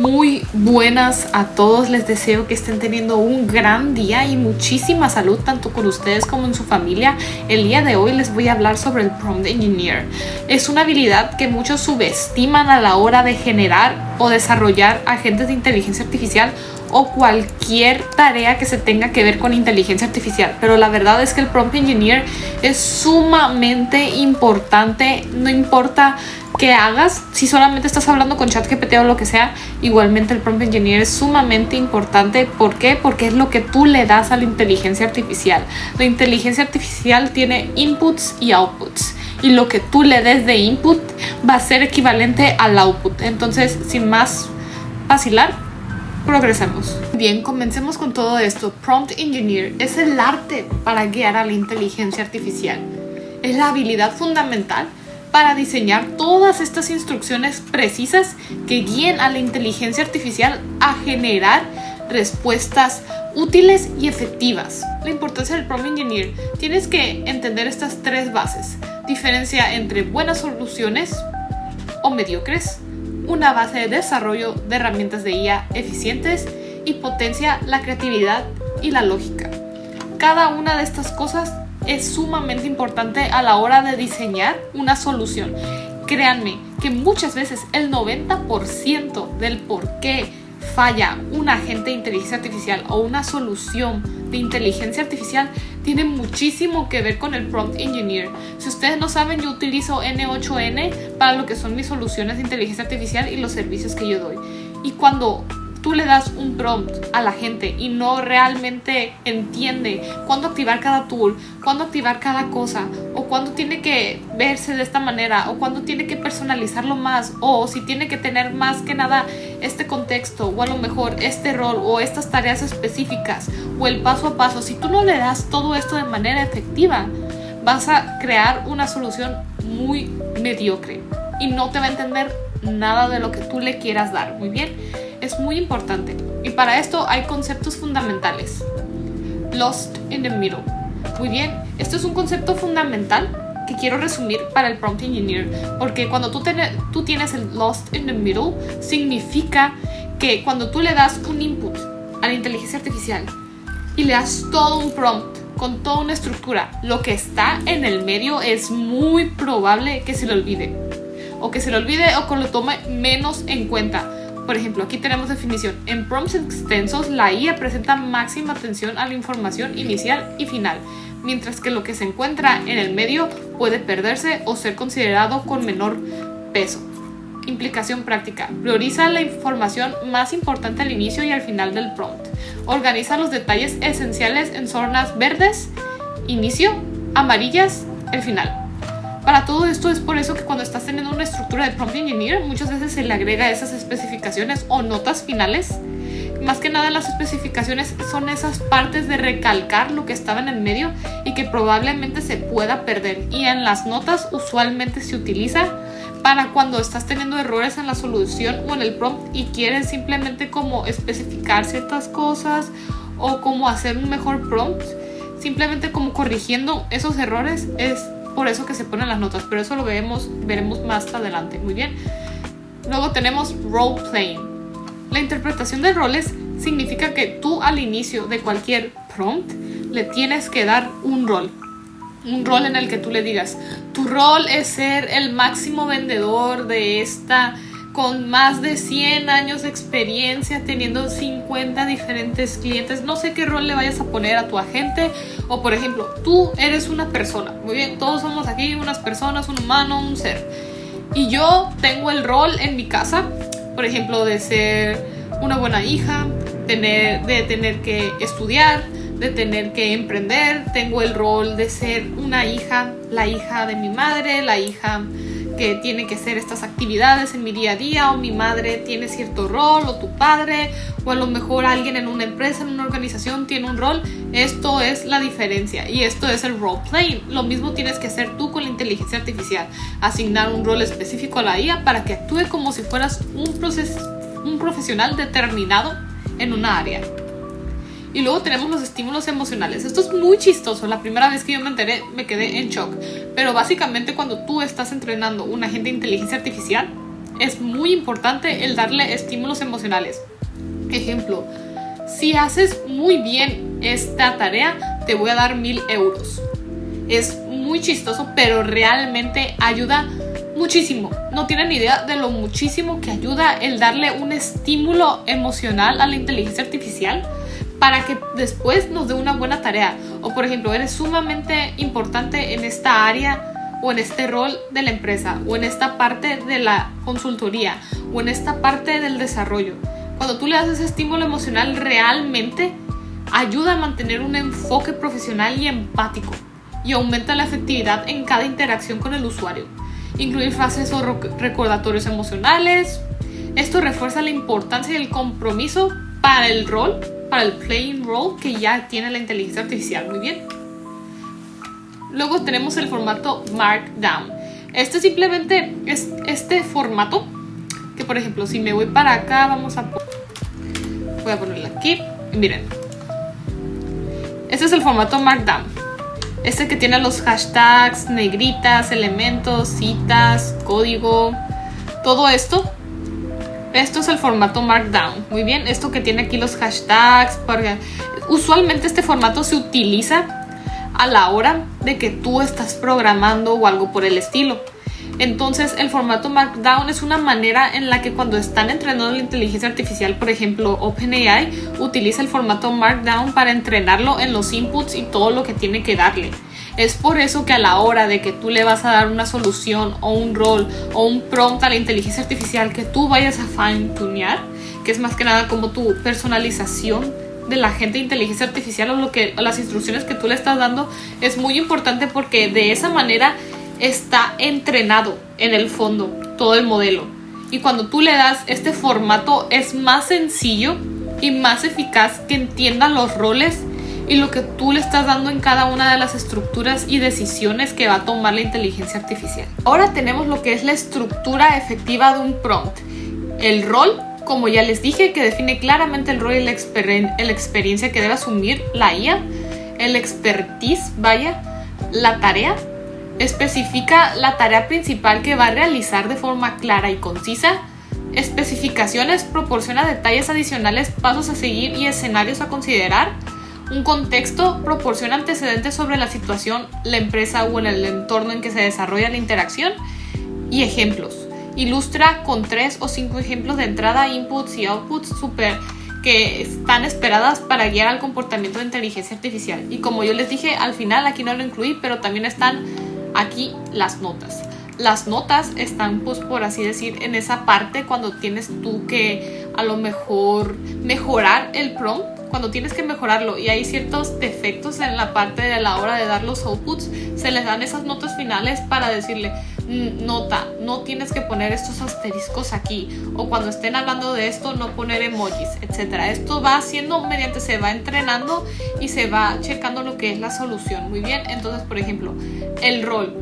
Muy buenas a todos, les deseo que estén teniendo un gran día y muchísima salud tanto con ustedes como en su familia. El día de hoy les voy a hablar sobre el Prompt Engineer. Es una habilidad que muchos subestiman a la hora de generar o desarrollar agentes de inteligencia artificial o cualquier tarea que se tenga que ver con inteligencia artificial, pero la verdad es que el Prompt Engineer es sumamente importante. No importa qué hagas, si solamente estás hablando con ChatGPT o lo que sea, igualmente el Prompt Engineer es sumamente importante. ¿Por qué? Porque es lo que tú le das a la inteligencia artificial. La inteligencia artificial tiene inputs y outputs, y lo que tú le des de input va a ser equivalente al output. Entonces, sin más vacilar, progresemos. Bien, comencemos con todo esto. Prompt Engineer es el arte para guiar a la inteligencia artificial. Es la habilidad fundamental para diseñar todas estas instrucciones precisas que guíen a la inteligencia artificial a generar respuestas útiles y efectivas. La importancia del Prompt Engineer: tienes que entender estas tres bases. Diferencia entre buenas soluciones o mediocres, una base de desarrollo de herramientas de IA eficientes, y potencia la creatividad y la lógica. Cada una de estas cosas es sumamente importante a la hora de diseñar una solución. Créanme que muchas veces el 90% del por qué falla un agente de inteligencia artificial o una solución de inteligencia artificial tiene muchísimo que ver con el Prompt Engineer. Si ustedes no saben, yo utilizo N8N para lo que son mis soluciones de inteligencia artificial y los servicios que yo doy. Y cuando tú le das un prompt a la gente y no realmente entiende cuándo activar cada tool, cuándo activar cada cosa, o cuándo tiene que verse de esta manera, o cuándo tiene que personalizarlo más, o si tiene que tener más que nada este contexto, o a lo mejor este rol, o estas tareas específicas, o el paso a paso, si tú no le das todo esto de manera efectiva, vas a crear una solución muy mediocre y no te va a entender nada de lo que tú le quieras dar. Muy bien, es muy importante, y para esto hay conceptos fundamentales. Lost in the middle. Muy bien, esto es un concepto fundamental que quiero resumir para el Prompt Engineer, porque cuando tú tienes el lost in the middle, significa que cuando tú le das un input a la inteligencia artificial y le das todo un prompt con toda una estructura, lo que está en el medio es muy probable que se le olvide, o que lo tome menos en cuenta. Por ejemplo, aquí tenemos definición. En prompts extensos, la IA presenta máxima atención a la información inicial y final, mientras que lo que se encuentra en el medio puede perderse o ser considerado con menor peso. Implicación práctica: prioriza la información más importante al inicio y al final del prompt. Organiza los detalles esenciales en zonas verdes, inicio, amarillas, el final. Para todo esto es por eso que cuando estás teniendo una estructura de Prompt Engineer, muchas veces se le agrega esas especificaciones o notas finales. Más que nada, las especificaciones son esas partes de recalcar lo que estaba en el medio y que probablemente se pueda perder. Y en las notas usualmente se utiliza para cuando estás teniendo errores en la solución o en el prompt y quieres simplemente como especificar ciertas cosas o como hacer un mejor prompt, simplemente como corrigiendo esos errores. Es por eso que se ponen las notas, pero eso lo veremos más adelante. Muy bien. Luego tenemos role playing. La interpretación de roles significa que tú al inicio de cualquier prompt le tienes que dar un rol en el que tú le digas: tu rol es ser el máximo vendedor de esta, con más de 100 años de experiencia, teniendo 50 diferentes clientes. No sé qué rol le vayas a poner a tu agente. O por ejemplo, tú eres una persona. Muy bien, todos somos aquí unas personas, un humano, un ser. Y yo tengo el rol en mi casa, por ejemplo, de ser una buena hija, de tener que estudiar, de tener que emprender. Tengo el rol de ser una hija, la hija de mi madre, la hija que tiene que hacer estas actividades en mi día a día, o mi madre tiene cierto rol, o tu padre, o a lo mejor alguien en una empresa, en una organización tiene un rol. Esto es la diferencia y esto es el role playing. Lo mismo tienes que hacer tú con la inteligencia artificial: asignar un rol específico a la IA para que actúe como si fueras un profesional determinado en una área. Y luego tenemos los estímulos emocionales. Esto es muy chistoso. La primera vez que yo me enteré me quedé en shock. Pero básicamente cuando tú estás entrenando un agente de inteligencia artificial, es muy importante el darle estímulos emocionales. Ejemplo, si haces muy bien esta tarea, te voy a dar 1000 euros. Es muy chistoso, pero realmente ayuda muchísimo. No tienen idea de lo muchísimo que ayuda el darle un estímulo emocional a la inteligencia artificial para que después nos dé una buena tarea. O por ejemplo, eres sumamente importante en esta área o en este rol de la empresa o en esta parte de la consultoría o en esta parte del desarrollo. Cuando tú le das ese estímulo emocional, realmente ayuda a mantener un enfoque profesional y empático y aumenta la efectividad en cada interacción con el usuario. Incluir frases o recordatorios emocionales. Esto refuerza la importancia y el compromiso para el rol, para el playing role que ya tiene la inteligencia artificial. Muy bien. Luego tenemos el formato Markdown. Este simplemente es este formato que, por ejemplo, si me voy para acá, voy a ponerlo aquí. Miren, este es el formato Markdown. Este que tiene los hashtags, negritas, elementos, citas, código, todo esto. Esto es el formato Markdown. Muy bien, esto que tiene aquí los hashtags. Usualmente este formato se utiliza a la hora de que tú estás programando o algo por el estilo. Entonces el formato Markdown es una manera en la que cuando están entrenando la inteligencia artificial, por ejemplo OpenAI utiliza el formato Markdown para entrenarlo en los inputs y todo lo que tiene que darle. Es por eso que a la hora de que tú le vas a dar una solución o un rol o un prompt a la inteligencia artificial que tú vayas a fine-tunear, que es más que nada como tu personalización de la agente de inteligencia artificial o las instrucciones que tú le estás dando, es muy importante porque de esa manera está entrenado en el fondo todo el modelo. Y cuando tú le das este formato es más sencillo y más eficaz que entienda los roles y lo que tú le estás dando en cada una de las estructuras y decisiones que va a tomar la inteligencia artificial. Ahora tenemos lo que es la estructura efectiva de un prompt. El rol, como ya les dije, que define claramente el rol y la experiencia que debe asumir la IA. El expertise, la tarea. Especifica la tarea principal que va a realizar de forma clara y concisa. Especificaciones proporciona detalles adicionales, pasos a seguir y escenarios a considerar. Un contexto proporciona antecedentes sobre la situación, la empresa o en el entorno en que se desarrolla la interacción. Y ejemplos. Ilustra con 3 o 5 ejemplos de entrada, inputs y outputs que están esperadas para guiar al comportamiento de inteligencia artificial. Y como yo les dije, al final aquí no lo incluí, pero también están aquí las notas. Las notas están, pues por así decir, en esa parte cuando tienes tú que a lo mejor mejorar el prompt, cuando tienes que mejorarlo y hay ciertos defectos en la parte de la hora de dar los outputs, se les dan esas notas finales para decirle, nota, no tienes que poner estos asteriscos aquí, o cuando estén hablando de esto no poner emojis, etcétera. Esto va haciendo mediante se va entrenando y se va checando lo que es la solución. Muy bien, entonces por ejemplo, el rol.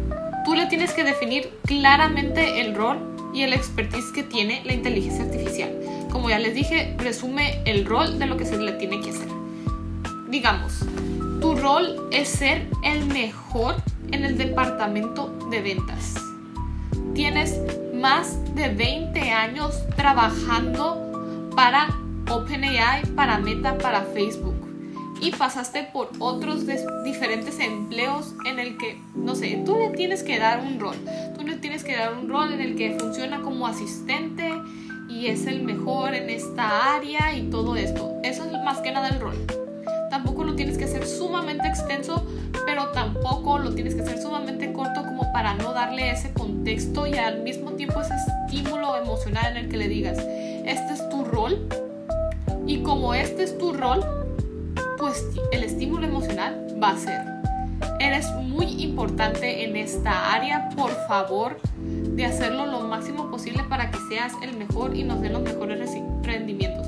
Tú le tienes que definir claramente el rol y el expertise que tiene la inteligencia artificial. Como ya les dije, resume el rol de lo que se le tiene que hacer. Digamos, tu rol es ser el mejor en el departamento de ventas. Tienes más de 20 años trabajando para OpenAI, para Meta, para Facebook. Y pasaste por otros diferentes empleos en el que, no sé, tú le tienes que dar un rol. Tú le tienes que dar un rol en el que funciona como asistente y es el mejor en esta área y todo esto. Eso es más que nada el rol. Tampoco lo tienes que hacer sumamente extenso, pero tampoco lo tienes que hacer sumamente corto como para no darle ese contexto y al mismo tiempo ese estímulo emocional en el que le digas, este es tu rol y como este es tu rol, pues el estímulo emocional va a ser, eres muy importante en esta área, por favor de hacerlo lo máximo posible para que seas el mejor y nos den los mejores rendimientos.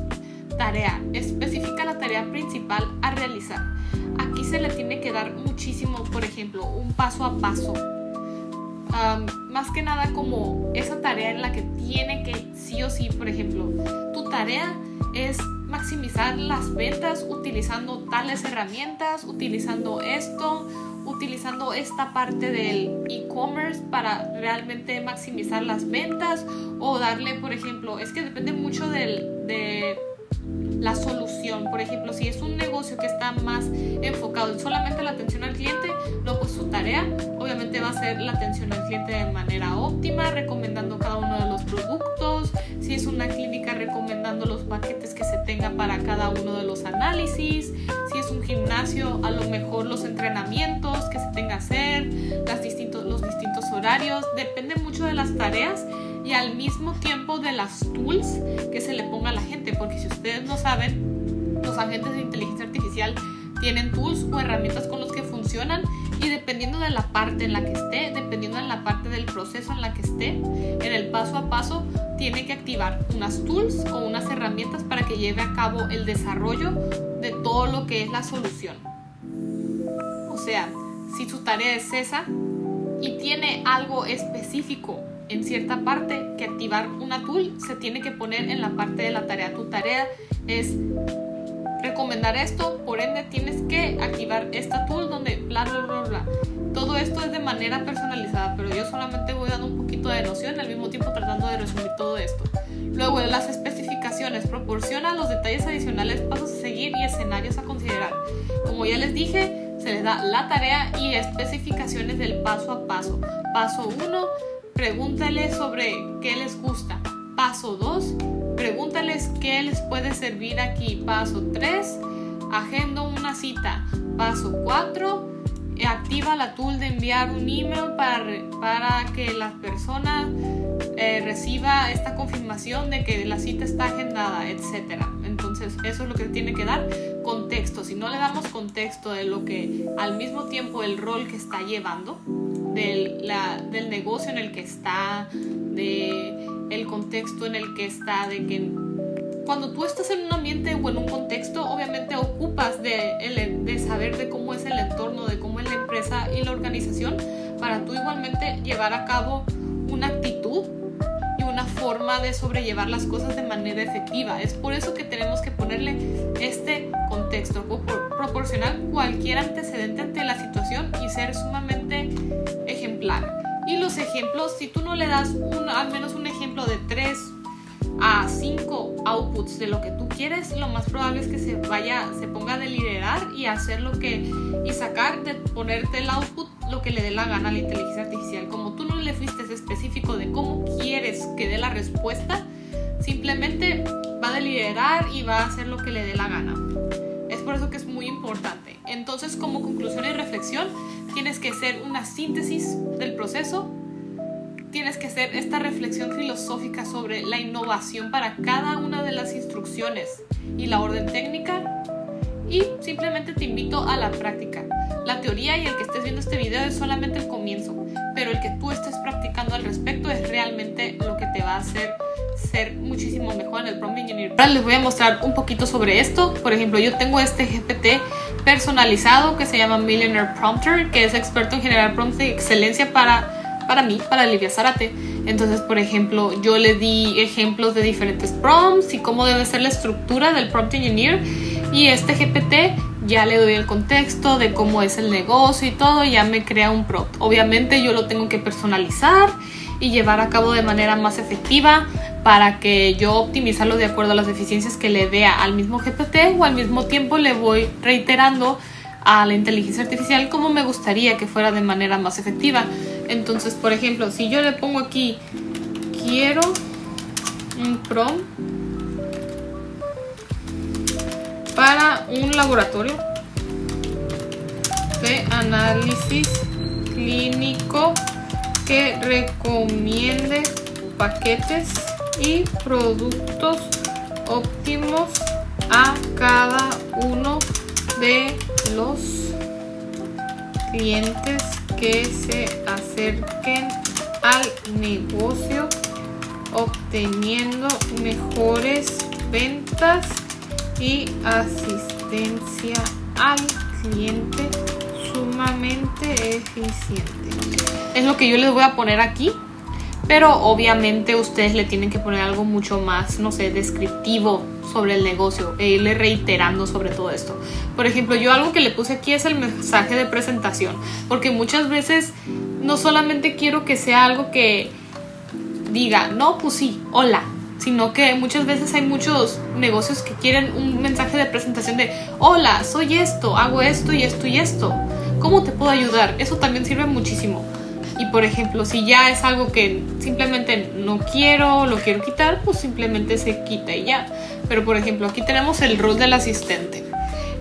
Tarea, especifica la tarea principal a realizar. Aquí se le tiene que dar muchísimo, por ejemplo, un paso a paso. Más que nada como esa tarea en la que tiene que sí o sí, por ejemplo, tu tarea es maximizar las ventas utilizando tales herramientas, utilizando esto, utilizando esta parte del e-commerce para realmente maximizar las ventas, o darle, por ejemplo, es que depende mucho de la solución. Por ejemplo, si es un negocio que está más enfocado en solamente la atención al cliente, no, pues su tarea obviamente va a ser la atención al cliente de manera óptima, recomendando cada uno de los productos. Si es una clínica, recomendando los paquetes que se tenga para cada uno de los análisis. Si es un gimnasio, a lo mejor los entrenamientos que se tenga que hacer, los distintos horarios. Depende mucho de las tareas y al mismo tiempo de las tools que se le ponga a la gente, porque si ustedes no saben, los agentes de inteligencia artificial tienen tools o herramientas con los que funcionan, y dependiendo de la parte en la que esté, dependiendo de la parte del proceso en la que esté, en el paso a paso tiene que activar unas tools o unas herramientas para que lleve a cabo el desarrollo de todo lo que es la solución. O sea, si su tarea es esa y tiene algo específico en cierta parte que activar una tool, se tiene que poner en la parte de la tarea. Tu tarea es recomendar esto, por ende tienes que activar esta tool donde bla bla bla bla. Todo esto es de manera personalizada, pero yo solamente voy dando un poquito de noción, al mismo tiempo tratando de resumir todo esto. Luego, las especificaciones proporciona los detalles adicionales, pasos a seguir y escenarios a considerar. Como ya les dije, se les da la tarea y especificaciones del paso a paso. Paso 1, pregúntales sobre qué les gusta. Paso 2, pregúntales qué les puede servir aquí. Paso 3, agenda una cita. Paso 4, activa la tool de enviar un email para que la persona reciba esta confirmación de que la cita está agendada, etc. Entonces eso es lo que tiene que dar contexto. Si no le damos contexto de lo que al mismo tiempo el rol que está llevando, del negocio en el que está, del contexto en el que está, de que cuando tú estás en un ambiente o en un contexto, obviamente ocupas de saber de cómo es el entorno, de cómo es la empresa y la organización, para tú igualmente llevar a cabo una actitud y una forma de sobrellevar las cosas de manera efectiva. Es por eso que tenemos que ponerle este contexto, proporcionar cualquier antecedente ante la situación y ser sumamente ejemplar. Y los ejemplos, si tú no le das al menos un ejemplo de 3 a 5 outputs de lo que tú quieres, lo más probable es que se ponga a deliberar y hacer y sacar de ponerte el output lo que le dé la gana a la inteligencia artificial. Como tú no le fuiste específico de cómo quieres que dé la respuesta, simplemente va a deliberar y va a hacer lo que le dé la gana. Es por eso que es muy importante. Entonces, como conclusión y reflexión, tienes que hacer una síntesis del proceso. Tienes que hacer esta reflexión filosófica sobre la innovación para cada una de las instrucciones y la orden técnica, y simplemente te invito a la práctica. La teoría y el que estés viendo este video es solamente el comienzo, pero el que tú estés practicando al respecto es realmente lo que te va a hacer ser muchísimo mejor en el prompt engineering. Ahora les voy a mostrar un poquito sobre esto. Por ejemplo, yo tengo este GPT personalizado que se llama Millionaire Prompter, que es experto en generar prompts de excelencia para mí, para Livia Zárate. Entonces, por ejemplo, yo le di ejemplos de diferentes prompts y cómo debe ser la estructura del prompt engineer, y este GPT ya le doy el contexto de cómo es el negocio y todo, y ya me crea un prompt. Obviamente yo lo tengo que personalizar y llevar a cabo de manera más efectiva para que yo optimizarlo de acuerdo a las eficiencias que le vea al mismo GPT, o al mismo tiempo le voy reiterando a la inteligencia artificial cómo me gustaría que fuera de manera más efectiva. Entonces, por ejemplo, si yo le pongo aquí, quiero un prompt para un laboratorio de análisis clínico que recomiende paquetes y productos óptimos a cada uno de los clientes que se acerquen al negocio, obteniendo mejores ventas y asistencia al cliente sumamente eficiente. Es lo que yo les voy a poner aquí, pero obviamente ustedes le tienen que poner algo mucho más, no sé, descriptivo sobre el negocio e irle reiterando sobre todo esto. Por ejemplo, yo algo que le puse aquí es el mensaje de presentación, porque muchas veces no solamente quiero que sea algo que diga, no, pues sí, hola, sino que muchas veces hay muchos negocios que quieren un mensaje de presentación de, hola, soy esto, hago esto y esto y esto, ¿cómo te puedo ayudar? Eso también sirve muchísimo. Y por ejemplo, si ya es algo que simplemente no quiero, lo quiero quitar, pues simplemente se quita y ya. Pero por ejemplo, aquí tenemos el rol del asistente.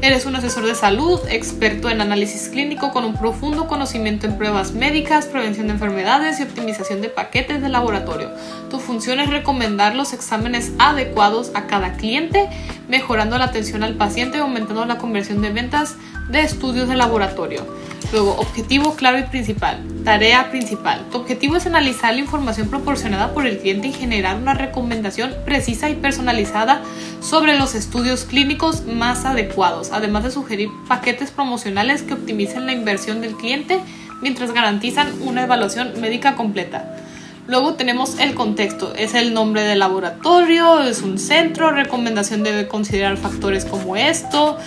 Eres un asesor de salud, experto en análisis clínico con un profundo conocimiento en pruebas médicas, prevención de enfermedades y optimización de paquetes de laboratorio. Tu función es recomendar los exámenes adecuados a cada cliente, mejorando la atención al paciente y aumentando la conversión de ventas de estudios de laboratorio. Luego, objetivo claro y principal. Tarea principal. Tu objetivo es analizar la información proporcionada por el cliente y generar una recomendación precisa y personalizada sobre los estudios clínicos más adecuados, además de sugerir paquetes promocionales que optimicen la inversión del cliente mientras garantizan una evaluación médica completa. Luego tenemos el contexto, es el nombre del laboratorio, es un centro, recomendación debe considerar factores como esto,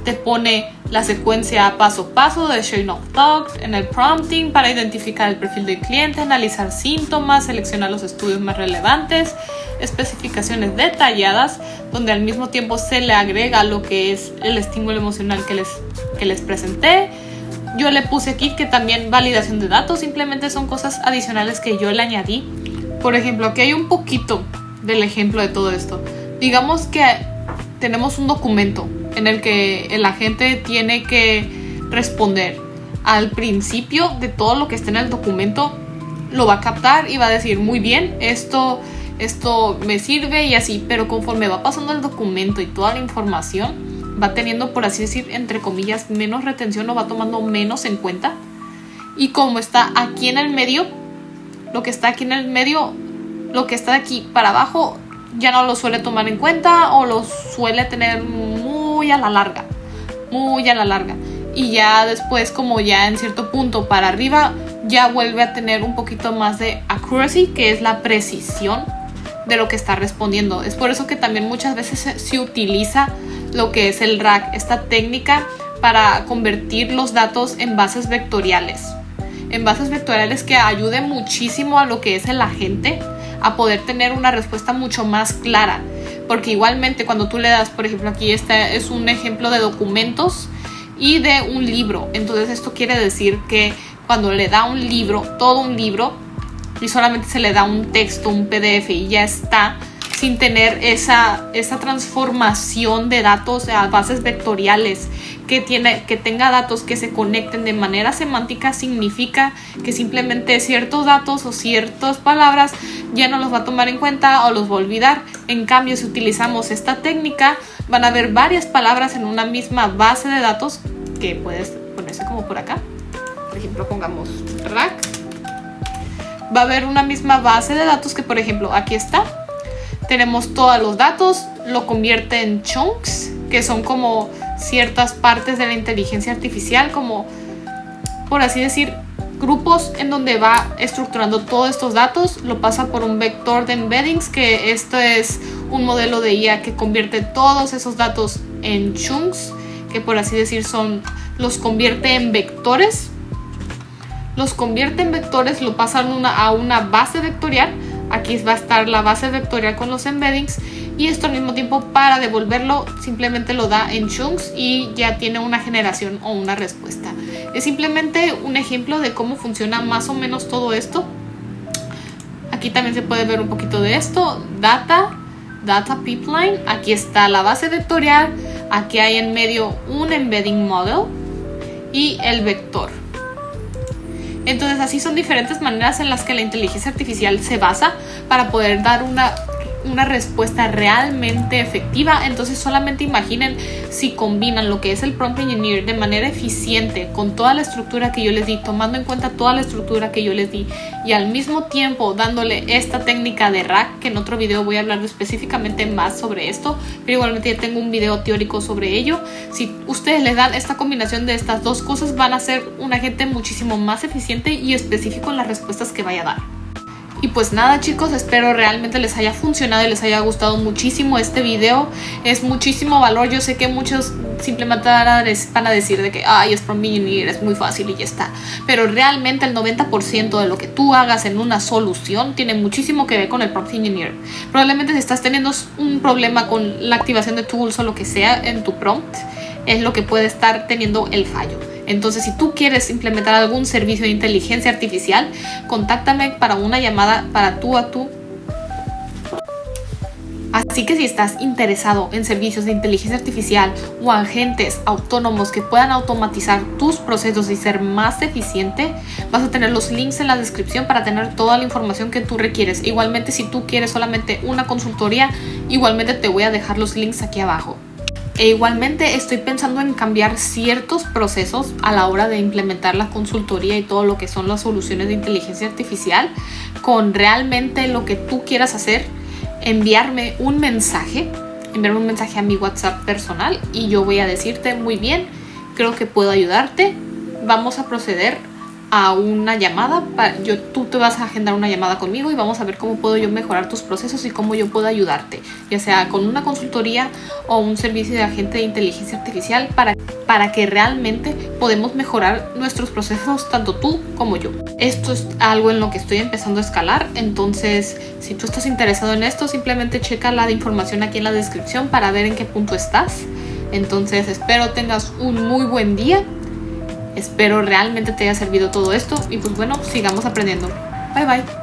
te pone la secuencia paso a paso de Chain of Thought en el prompting para identificar el perfil del cliente, analizar síntomas, seleccionar los estudios más relevantes, especificaciones detalladas donde al mismo tiempo se le agrega lo que es el estímulo emocional que les presenté. Yo le puse aquí que también validación de datos, simplemente son cosas adicionales que yo le añadí. Por ejemplo, aquí hay un poquito del ejemplo de todo esto. Digamos que tenemos un documento en el que el agente tiene que responder. Al principio de todo lo que está en el documento lo va a captar y va a decir muy bien, esto me sirve y así, pero conforme va pasando el documento y toda la información va teniendo, por así decir, entre comillas, menos retención, lo va tomando menos en cuenta. Y como está aquí en el medio, lo que está aquí en el medio, lo que está de aquí para abajo ya no lo suele tomar en cuenta o lo suele tener muy a la larga. Y ya después, como ya en cierto punto para arriba, ya vuelve a tener un poquito más de accuracy, que es la precisión de lo que está respondiendo. Es por eso que también muchas veces se utiliza lo que es el RAG, esta técnica para convertir los datos en bases vectoriales. En bases vectoriales que ayude muchísimo a lo que es el agente a poder tener una respuesta mucho más clara. Porque igualmente cuando tú le das, por ejemplo, aquí este es un ejemplo de documentos y de un libro. Entonces esto quiere decir que cuando le da un libro, todo un libro, y solamente se le da un texto, un PDF y ya está, sin tener esa transformación de datos a bases vectoriales, que tenga datos que se conecten de manera semántica, significa que simplemente ciertos datos o ciertas palabras ya no los va a tomar en cuenta o los va a olvidar. En cambio, si utilizamos esta técnica, van a haber varias palabras en una misma base de datos, que puedes ponerse como por acá. Por ejemplo, pongamos RAG. Va a haber una misma base de datos que, por ejemplo, aquí está. Tenemos todos los datos, lo convierte en chunks, que son como ciertas partes de la inteligencia artificial, como, por así decir, grupos en donde va estructurando todos estos datos. Lo pasa por un vector de embeddings, que esto es un modelo de IA que convierte todos esos datos en chunks, que por así decir los convierte en vectores. Los convierte en vectores, lo pasan a una base vectorial. Aquí va a estar la base vectorial con los embeddings, y esto al mismo tiempo, para devolverlo, simplemente lo da en chunks y ya tiene una generación o una respuesta. Es simplemente un ejemplo de cómo funciona más o menos todo esto. Aquí también se puede ver un poquito de esto. Data pipeline. Aquí está la base vectorial. Aquí hay en medio un embedding model y el vector. Entonces así son diferentes maneras en las que la inteligencia artificial se basa para poder dar una respuesta realmente efectiva. Entonces solamente imaginen si combinan lo que es el prompt engineer de manera eficiente con toda la estructura que yo les di, tomando en cuenta toda la estructura que yo les di, y al mismo tiempo dándole esta técnica de RAG, que en otro video voy a hablar específicamente más sobre esto, pero igualmente ya tengo un video teórico sobre ello. Si ustedes les dan esta combinación de estas dos cosas, van a ser un agente muchísimo más eficiente y específico en las respuestas que vaya a dar. Y pues nada chicos, espero realmente les haya funcionado y les haya gustado muchísimo este video. Es muchísimo valor. Yo sé que muchos simplemente van a decir de que ay, es Prompt Engineer, es muy fácil y ya está. Pero realmente el 90% de lo que tú hagas en una solución tiene muchísimo que ver con el Prompt Engineer. Probablemente si estás teniendo un problema con la activación de tools o lo que sea en tu prompt, es lo que puede estar teniendo el fallo. Entonces, si tú quieres implementar algún servicio de inteligencia artificial, contáctame para una llamada para tú a tú. Así que si estás interesado en servicios de inteligencia artificial o agentes autónomos que puedan automatizar tus procesos y ser más eficiente, vas a tener los links en la descripción para tener toda la información que tú requieres. Igualmente, si tú quieres solamente una consultoría, igualmente te voy a dejar los links aquí abajo. E igualmente estoy pensando en cambiar ciertos procesos a la hora de implementar la consultoría y todo lo que son las soluciones de inteligencia artificial con realmente lo que tú quieras hacer. Enviarme un mensaje a mi WhatsApp personal y yo voy a decirte muy bien, creo que puedo ayudarte, vamos a proceder a una llamada, tú te vas a agendar una llamada conmigo y vamos a ver cómo puedo yo mejorar tus procesos y cómo yo puedo ayudarte, ya sea con una consultoría o un servicio de agente de inteligencia artificial para que realmente podemos mejorar nuestros procesos tanto tú como yo. Esto es algo en lo que estoy empezando a escalar, entonces si tú estás interesado en esto, simplemente checa la información aquí en la descripción para ver en qué punto estás. Entonces espero tengas un muy buen día. Espero realmente te haya servido todo esto y pues bueno, sigamos aprendiendo. Bye bye.